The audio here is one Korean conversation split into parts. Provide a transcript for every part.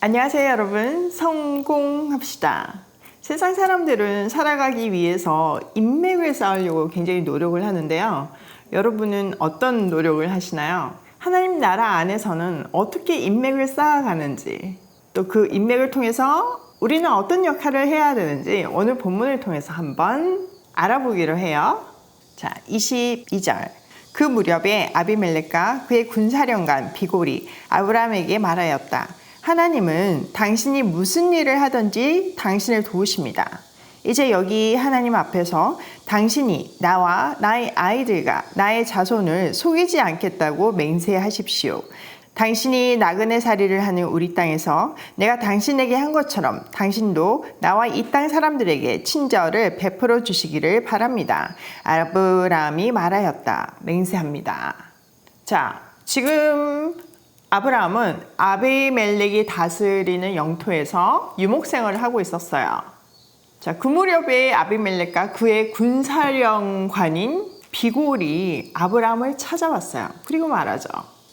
안녕하세요 여러분. 성공합시다. 세상 사람들은 살아가기 위해서 인맥을 쌓으려고 굉장히 노력을 하는데요. 여러분은 어떤 노력을 하시나요? 하나님 나라 안에서는 어떻게 인맥을 쌓아가는지, 또 그 인맥을 통해서 우리는 어떤 역할을 해야 되는지 오늘 본문을 통해서 한번 알아보기로 해요. 자, 22절. 그 무렵에 아비멜렉과 그의 군사령관 비골이 아브라함에게 말하였다. 하나님은 당신이 무슨 일을 하든지 당신을 도우십니다. 이제 여기 하나님 앞에서 당신이 나와 나의 아이들과 나의 자손을 속이지 않겠다고 맹세하십시오. 당신이 나그네살이를 하는 우리 땅에서 내가 당신에게 한 것처럼 당신도 나와 이 땅 사람들에게 친절을 베풀어 주시기를 바랍니다. 아브라함이 말하였다. 맹세합니다. 자, 지금 아브라함은 아비멜렉이 다스리는 영토에서 유목생활을 하고 있었어요. 자, 그 무렵에 아비멜렉과 그의 군사령관인 비골이 아브라함을 찾아왔어요. 그리고 말하죠.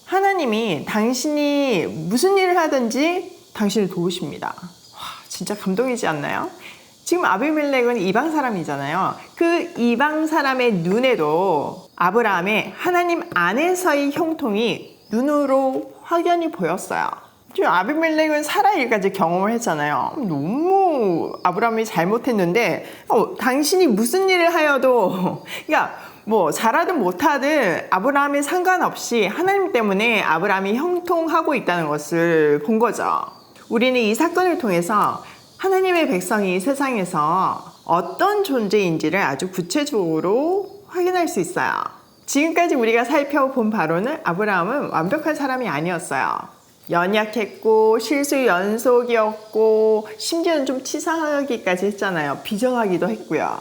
하나님이 당신이 무슨 일을 하든지 당신을 도우십니다. 와, 진짜 감동이지 않나요? 지금 아비멜렉은 이방 사람이잖아요. 그 이방 사람의 눈에도 아브라함의 하나님 안에서의 형통이 눈으로 확연히 보였어요. 지금 아비멜렉은 사라 일까지 경험을 했잖아요. 너무 아브라함이 잘못했는데 당신이 무슨 일을 하여도 그러니까 뭐 잘하든 못하든 아브라함이 상관없이 하나님 때문에 아브라함이 형통하고 있다는 것을 본 거죠. 우리는 이 사건을 통해서 하나님의 백성이 세상에서 어떤 존재인지를 아주 구체적으로 확인할 수 있어요. 지금까지 우리가 살펴본 바로는 아브라함은 완벽한 사람이 아니었어요. 연약했고 실수 연속이었고 심지어는 좀 치사하기까지 했잖아요. 비정하기도 했고요.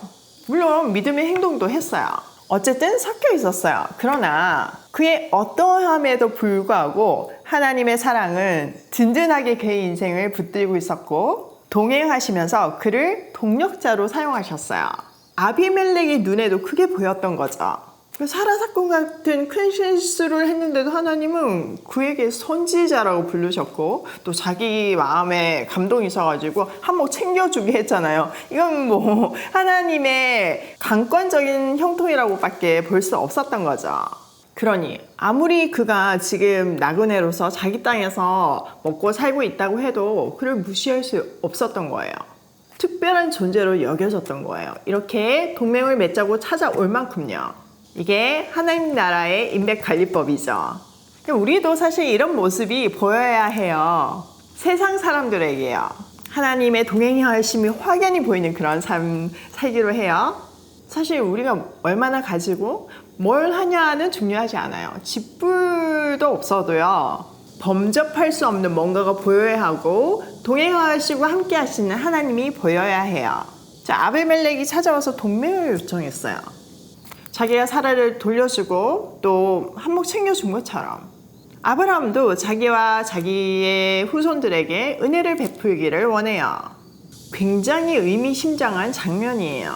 물론 믿음의 행동도 했어요. 어쨌든 섞여 있었어요. 그러나 그의 어떠함에도 불구하고 하나님의 사랑은 든든하게 그의 인생을 붙들고 있었고 동행하시면서 그를 동력자로 사용하셨어요. 아비멜렉의 눈에도 크게 보였던 거죠. 사라 사건 같은 큰 실수를 했는데도 하나님은 그에게 선지자라고 부르셨고 또 자기 마음에 감동이 있어가지고 한몫 챙겨주게 했잖아요. 이건 뭐 하나님의 강권적인 형통이라고 밖에 볼 수 없었던 거죠. 그러니 아무리 그가 지금 나그네로서 자기 땅에서 먹고 살고 있다고 해도 그를 무시할 수 없었던 거예요. 특별한 존재로 여겨졌던 거예요. 이렇게 동맹을 맺자고 찾아올 만큼요. 이게 하나님 나라의 인맥관리법이죠. 우리도 사실 이런 모습이 보여야 해요. 세상 사람들에게요. 하나님의 동행하심이 확연히 보이는 그런 삶 살기로 해요. 사실 우리가 얼마나 가지고 뭘 하냐는 중요하지 않아요. 집불도 없어도요. 범접할 수 없는 뭔가가 보여야 하고 동행하시고 함께 하시는 하나님이 보여야 해요. 자, 아비멜렉이 찾아와서 동맹을 요청했어요. 자기가 사라를 돌려주고 또 한몫 챙겨준 것처럼 아브라함도 자기와 자기의 후손들에게 은혜를 베풀기를 원해요. 굉장히 의미심장한 장면이에요.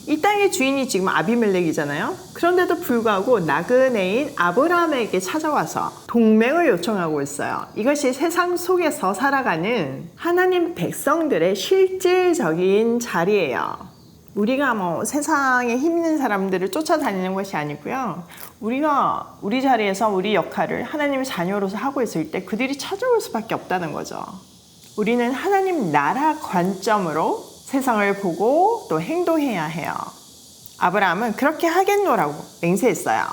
이 땅의 주인이 지금 아비멜렉이잖아요. 그런데도 불구하고 나그네인 아브라함에게 찾아와서 동맹을 요청하고 있어요. 이것이 세상 속에서 살아가는 하나님 백성들의 실질적인 자리예요. 우리가 뭐 세상에 힘 있는 사람들을 쫓아다니는 것이 아니고요. 우리가 우리 자리에서 우리 역할을 하나님의 자녀로서 하고 있을 때 그들이 찾아올 수밖에 없다는 거죠. 우리는 하나님 나라 관점으로 세상을 보고 또 행동해야 해요. 아브라함은 그렇게 하겠노라고 맹세했어요.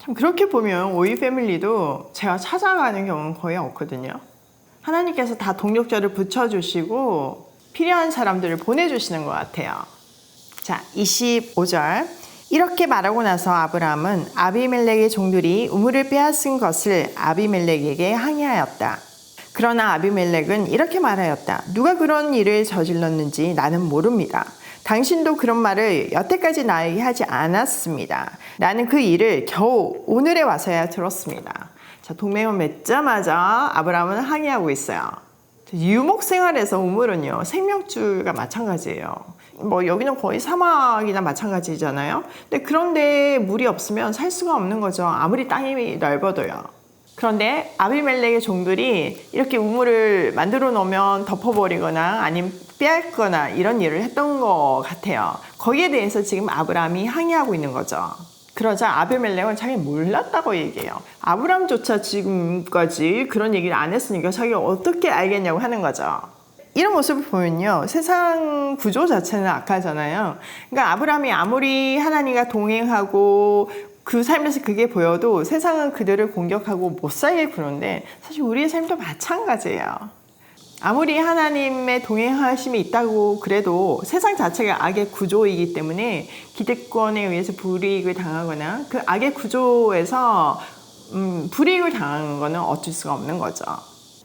참 그렇게 보면 오이 패밀리도 제가 찾아가는 경우는 거의 없거든요. 하나님께서 다 동력자를 붙여주시고 필요한 사람들을 보내주시는 것 같아요. 자, 25절. 이렇게 말하고 나서 아브라함은 아비멜렉의 종들이 우물을 빼앗은 것을 아비멜렉에게 항의하였다. 그러나 아비멜렉은 이렇게 말하였다. 누가 그런 일을 저질렀는지 나는 모릅니다. 당신도 그런 말을 여태까지 나에게 하지 않았습니다. 나는 그 일을 겨우 오늘에 와서야 들었습니다. 자, 동맹을 맺자마자 아브라함은 항의하고 있어요. 유목 생활에서 우물은요, 생명줄과 마찬가지예요. 뭐 여기는 거의 사막이나 마찬가지잖아요. 근데 그런데 물이 없으면 살 수가 없는 거죠. 아무리 땅이 넓어도요. 그런데 아비멜렉의 종들이 이렇게 우물을 만들어 놓으면 덮어버리거나 아니면 빼앗거나 이런 일을 했던 것 같아요. 거기에 대해서 지금 아브라함이 항의하고 있는 거죠. 그러자 아비멜렉은 자기 몰랐다고 얘기해요. 아브라함조차 지금까지 그런 얘기를 안 했으니까 자기가 어떻게 알겠냐고 하는 거죠. 이런 모습을 보면요, 세상 구조 자체는 악하잖아요. 그러니까 아브라함이 아무리 하나님과 동행하고 그 삶에서 그게 보여도 세상은 그들을 공격하고 못 살게 구는데, 사실 우리의 삶도 마찬가지예요. 아무리 하나님의 동행하심이 있다고 그래도 세상 자체가 악의 구조이기 때문에 기득권에 의해서 불이익을 당하거나 그 악의 구조에서 불이익을 당하는 거는 어쩔 수가 없는 거죠.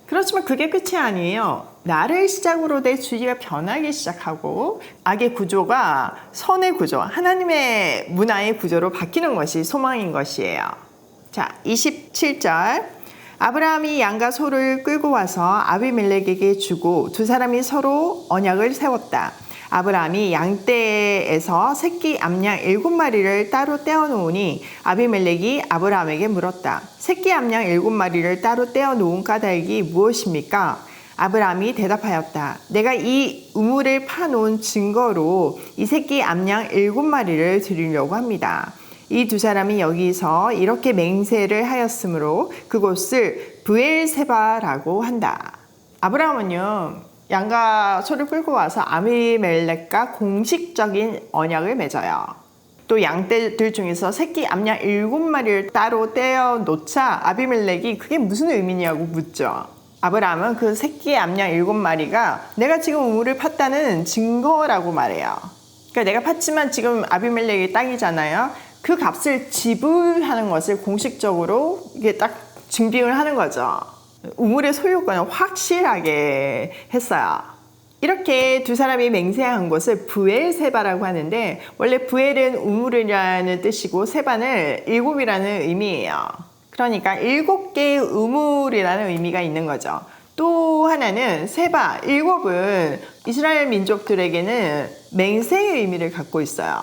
그렇지만 그게 끝이 아니에요. 나를 시작으로 내 주위가 변하기 시작하고 악의 구조가 선의 구조, 하나님의 문화의 구조로 바뀌는 것이 소망인 것이에요. 자, 27절. 아브라함이 양과 소를 끌고 와서 아비멜렉에게 주고 두 사람이 서로 언약을 세웠다. 아브라함이 양떼에서 새끼 암양 7마리를 따로 떼어놓으니 아비멜렉이 아브라함에게 물었다. 새끼 암양 7마리를 따로 떼어놓은 까닭이 무엇입니까? 아브라함이 대답하였다. 내가 이 우물을 파놓은 증거로 이 새끼 암양 7마리를 드리려고 합니다. 이 두 사람이 여기서 이렇게 맹세를 하였으므로 그곳을 브엘세바라고 한다. 아브라함은요, 양과 소를 끌고 와서 아비멜렉과 공식적인 언약을 맺어요. 또 양떼들 중에서 새끼 암양 7마리를 따로 떼어 놓자 아비멜렉이 그게 무슨 의미냐고 묻죠. 아브라함은 그 새끼 암양 7마리가 내가 지금 우물을 팠다는 증거라고 말해요. 그러니까 내가 팠지만 지금 아비멜렉의 땅이잖아요. 그 값을 지불하는 것을 공식적으로 이게 딱 증빙을 하는 거죠. 우물의 소유권을 확실하게 했어요. 이렇게 두 사람이 맹세한 곳을 브엘세바라고 하는데, 원래 브엘은 우물이라는 뜻이고 세바는 7이라는 의미예요. 그러니까 7개의 우물이라는 의미가 있는 거죠. 또 하나는 세바, 7은 이스라엘 민족들에게는 맹세의 의미를 갖고 있어요.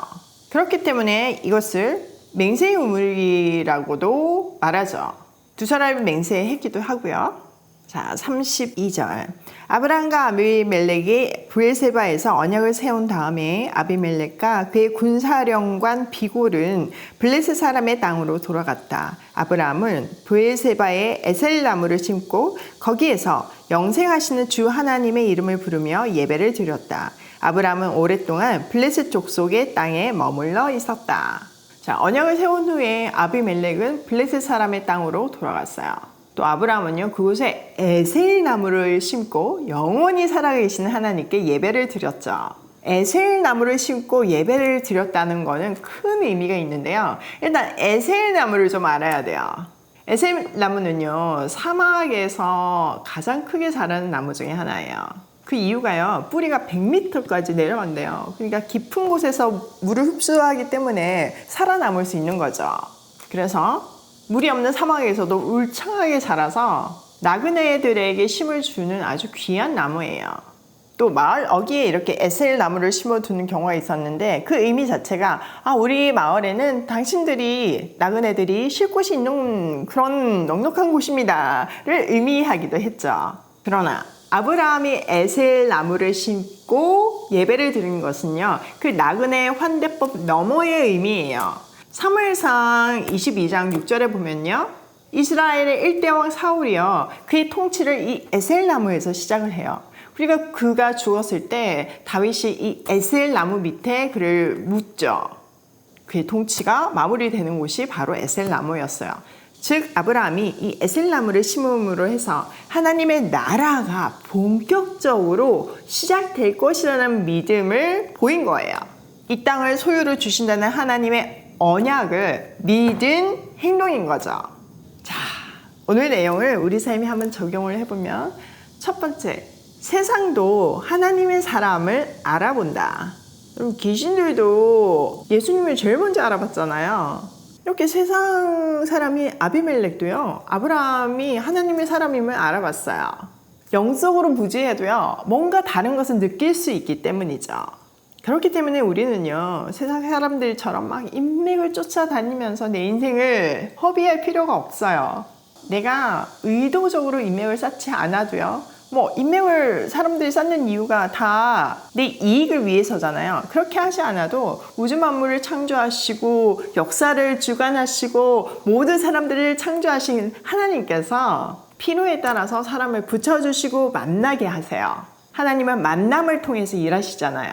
그렇기 때문에 이것을 맹세의 우물이라고도 말하죠. 두 사람이 맹세했기도 하고요. 자, 32절. 아브람과 아비멜렉이 브엘세바에서 언약을 세운 다음에 아비멜렉과 그의 군사령관 비골은 블레셋 사람의 땅으로 돌아갔다. 아브람은 브엘세바에 에셀나무를 심고 거기에서 영생하시는 주 하나님의 이름을 부르며 예배를 드렸다. 아브람은 오랫동안 블레셋 족속의 땅에 머물러 있었다. 자, 언약을 세운 후에 아비멜렉은 블레셋 사람의 땅으로 돌아갔어요. 또 아브라함은요, 그곳에 에셀나무를 심고 영원히 살아계시는 하나님께 예배를 드렸죠. 에셀나무를 심고 예배를 드렸다는 것은 큰 의미가 있는데요. 일단 에셀나무를 좀 알아야 돼요. 에셀나무는요, 사막에서 가장 크게 자라는 나무 중에 하나예요. 그 이유가요, 뿌리가 100m까지 내려간대요. 그러니까 깊은 곳에서 물을 흡수하기 때문에 살아남을 수 있는 거죠. 그래서 물이 없는 사막에서도 울창하게 자라서 나그네들에게 힘을 주는 아주 귀한 나무예요. 또 마을 어귀에 이렇게 에셀 나무를 심어두는 경우가 있었는데, 그 의미 자체가 우리 마을에는 당신들이 나그네들이 쉴 곳이 있는 그런 넉넉한 곳입니다를 의미하기도 했죠. 그러나 아브라함이 에셀 나무를 심고 예배를 드린 것은요, 그 나그네 환대법 너머의 의미예요. 사무엘상 22장 6절에 보면요, 이스라엘의 1대왕 사울이요, 그의 통치를 이 에셀나무에서 시작을 해요. 그러니까 그가 죽었을 때 다윗이 이 에셀나무 밑에 그를 묻죠. 그의 통치가 마무리되는 곳이 바로 에셀나무였어요. 즉 아브라함이 이 에셀나무를 심음으로 해서 하나님의 나라가 본격적으로 시작될 것이라는 믿음을 보인 거예요. 이 땅을 소유로 주신다는 하나님의 언약을 믿은 행동인 거죠. 자, 오늘 내용을 우리 삶에 한번 적용을 해보면, 첫 번째, 세상도 하나님의 사람을 알아본다. 여러분, 귀신들도 예수님을 제일 먼저 알아봤잖아요. 이렇게 세상 사람이 아비멜렉도요, 아브라함이 하나님의 사람임을 알아봤어요. 영적으로 무지해도요, 뭔가 다른 것을 느낄 수 있기 때문이죠. 그렇기 때문에 우리는요, 세상 사람들처럼 막 인맥을 쫓아다니면서 내 인생을 허비할 필요가 없어요. 내가 의도적으로 인맥을 쌓지 않아도요. 뭐 인맥을 사람들이 쌓는 이유가 다 내 이익을 위해서잖아요. 그렇게 하지 않아도 우주 만물을 창조하시고 역사를 주관하시고 모든 사람들을 창조하신 하나님께서 필요에 따라서 사람을 붙여주시고 만나게 하세요. 하나님은 만남을 통해서 일하시잖아요.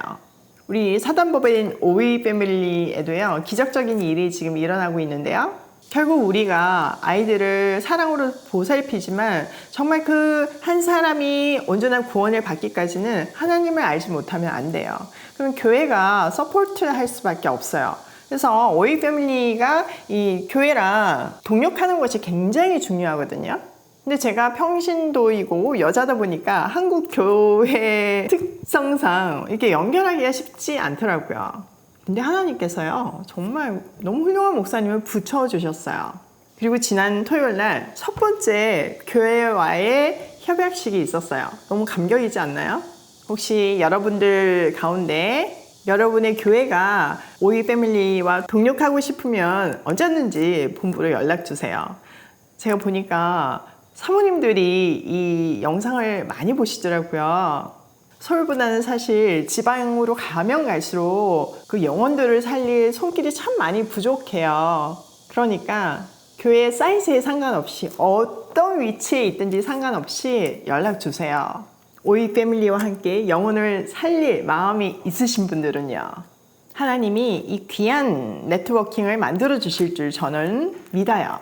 우리 사단법인 오이 패밀리에도요, 기적적인 일이 지금 일어나고 있는데요. 결국 우리가 아이들을 사랑으로 보살피지만 정말 그 한 사람이 온전한 구원을 받기까지는 하나님을 알지 못하면 안 돼요. 그럼 교회가 서포트를 할 수밖에 없어요. 그래서 오이 패밀리가 이 교회랑 동력하는 것이 굉장히 중요하거든요. 근데 제가 평신도이고 여자다 보니까 한국 교회 특성상 이렇게 연결하기가 쉽지 않더라고요. 근데 하나님께서요, 정말 너무 훌륭한 목사님을 붙여주셨어요. 그리고 지난 토요일 날 첫 번째 교회와의 협약식이 있었어요. 너무 감격이지 않나요? 혹시 여러분들 가운데 여러분의 교회가 오이 패밀리와 동력하고 싶으면 언제든지 본부로 연락 주세요. 제가 보니까 사모님들이 이 영상을 많이 보시더라고요. 서울보다는 사실 지방으로 가면 갈수록 그 영혼들을 살릴 손길이 참 많이 부족해요. 그러니까 교회 사이즈에 상관없이 어떤 위치에 있든지 상관없이 연락 주세요. 오이 패밀리와 함께 영혼을 살릴 마음이 있으신 분들은요. 하나님이 이 귀한 네트워킹을 만들어 주실 줄 저는 믿어요.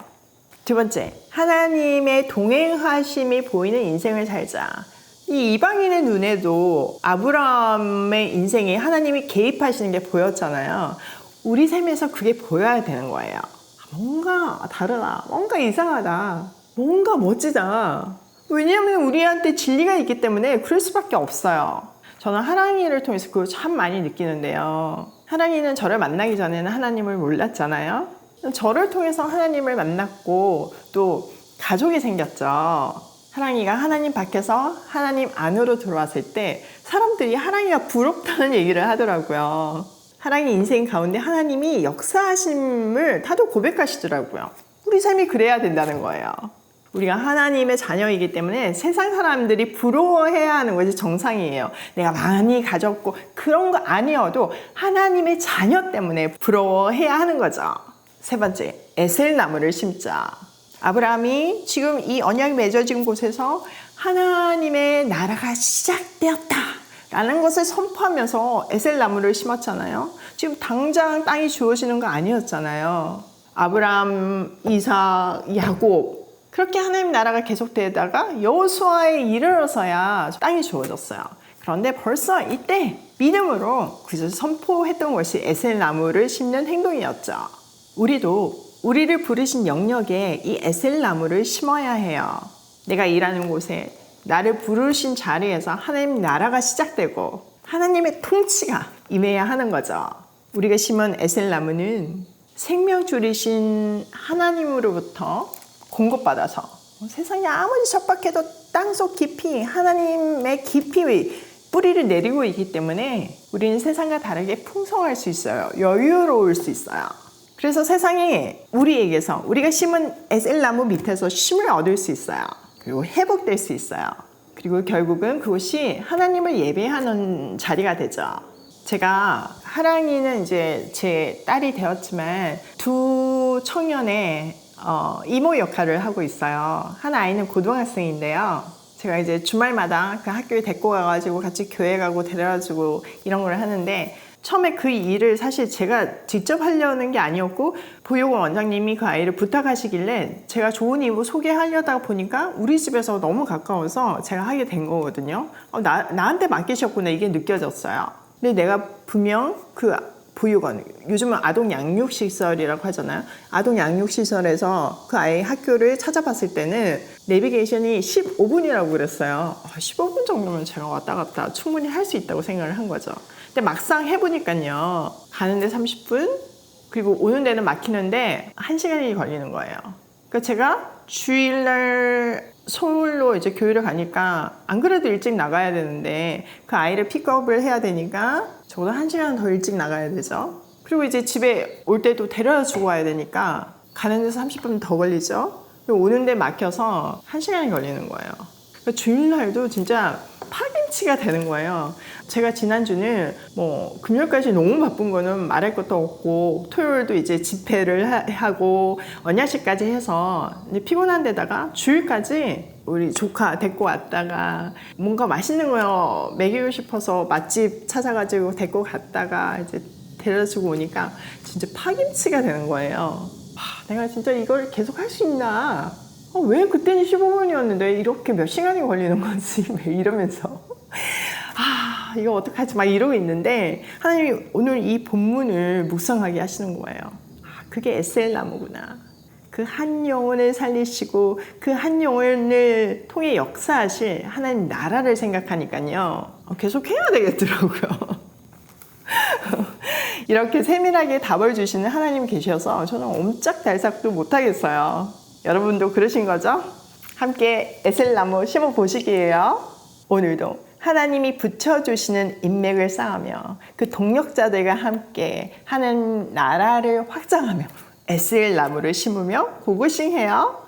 두 번째, 하나님의 동행하심이 보이는 인생을 살자. 이 이방인의 눈에도 아브라함의 인생에 하나님이 개입하시는 게 보였잖아요. 우리 삶에서 그게 보여야 되는 거예요. 뭔가 다르다. 뭔가 이상하다. 뭔가 멋지다. 왜냐하면 우리한테 진리가 있기 때문에 그럴 수밖에 없어요. 저는 하랑이를 통해서 그걸 참 많이 느끼는데요. 하랑이는 저를 만나기 전에는 하나님을 몰랐잖아요. 저를 통해서 하나님을 만났고 또 가족이 생겼죠. 하랑이가 하나님 밖에서 하나님 안으로 들어왔을 때 사람들이 하랑이가 부럽다는 얘기를 하더라고요. 하랑이 인생 가운데 하나님이 역사하심을 다들 고백하시더라고요. 우리 삶이 그래야 된다는 거예요. 우리가 하나님의 자녀이기 때문에 세상 사람들이 부러워해야 하는 것이 정상이에요. 내가 많이 가졌고 그런 거 아니어도 하나님의 자녀 때문에 부러워해야 하는 거죠. 세 번째, 에셀나무를 심자. 아브라함이 지금 이 언약이 맺어진 곳에서 하나님의 나라가 시작되었다 라는 것을 선포하면서 에셀나무를 심었잖아요. 지금 당장 땅이 주어지는 거 아니었잖아요. 아브라함, 이삭, 야곱 그렇게 하나님 나라가 계속되다가 여호수아에 이르러서야 땅이 주어졌어요. 그런데 벌써 이때 믿음으로 그저 선포했던 것이 에셀나무를 심는 행동이었죠. 우리도 우리를 부르신 영역에 이 에셀나무를 심어야 해요. 내가 일하는 곳에 나를 부르신 자리에서 하나님 나라가 시작되고 하나님의 통치가 임해야 하는 거죠. 우리가 심은 에셀나무는 생명줄이신 하나님으로부터 공급받아서 세상이 아무리 척박해도 땅속 깊이 하나님의 깊이 뿌리를 내리고 있기 때문에 우리는 세상과 다르게 풍성할 수 있어요. 여유로울 수 있어요. 그래서 세상이 우리에게서 우리가 심은 에셀나무 밑에서 쉼을 얻을 수 있어요. 그리고 회복될 수 있어요. 그리고 결국은 그곳이 하나님을 예배하는 자리가 되죠. 제가 하랑이는 이제 제 딸이 되었지만 두 청년의 이모 역할을 하고 있어요. 한 아이는 고등학생인데요. 제가 이제 주말마다 그 학교에 데리고 가가지고 같이 교회 가고 데려다주고 이런 걸 하는데 처음에 그 일을 사실 제가 직접 하려는 게 아니었고 보육원 원장님이 그 아이를 부탁하시길래 제가 좋은 이모 소개하려다 보니까 우리 집에서 너무 가까워서 제가 하게 된 거거든요. 나한테 맡기셨구나 이게 느껴졌어요. 근데 내가 분명 그 보육원, 요즘은 아동 양육시설이라고 하잖아요. 아동 양육시설에서 그 아이 학교를 찾아봤을 때는 내비게이션이 15분이라고 그랬어요. 15분 정도면 제가 왔다 갔다 충분히 할 수 있다고 생각을 한 거죠. 근데 막상 해보니까요. 가는데 30분, 그리고 오는 데는 막히는데 1시간이 걸리는 거예요. 그러니까 제가 주일날 서울로 이제 교회를 가니까 안 그래도 일찍 나가야 되는데 그 아이를 픽업을 해야 되니까 적어도 1시간 더 일찍 나가야 되죠. 그리고 이제 집에 올 때도 데려다 주고 와야 되니까 가는 데서 30분 더 걸리죠. 오는데 막혀서 1시간이 걸리는 거예요. 그러니까 주일날도 진짜 파김치가 되는 거예요. 제가 지난주는 뭐 금요일까지 너무 바쁜 거는 말할 것도 없고, 토요일도 이제 집회를 하고 언야식까지 해서 이제 피곤한 데다가 주일까지 우리 조카 데리고 왔다가 뭔가 맛있는 거 먹이고 싶어서 맛집 찾아가지고 데리고 갔다가 이제 데려주고 오니까 진짜 파김치가 되는 거예요. 내가 진짜 이걸 계속 할 수 있나? 왜 그때는 15분이었는데 이렇게 몇 시간이 걸리는 건지 이러면서 이거 어떡하지 막 이러고 있는데, 하나님이 오늘 이 본문을 묵상하게 하시는 거예요. 그게 에셀 나무구나. 그 한 영혼을 살리시고 그 한 영혼을 통해 역사하실 하나님 나라를 생각하니까요, 계속 해야 되겠더라고요. 이렇게 세밀하게 답을 주시는 하나님이 계셔서 저는 옴짝달싹도 못하겠어요. 여러분도 그러신 거죠? 함께 에셀나무 심어 보시기예요. 오늘도 하나님이 붙여주시는 인맥을 쌓으며 그 동력자들과 함께 하는 나라를 확장하며 에셀나무를 심으며 고고싱해요.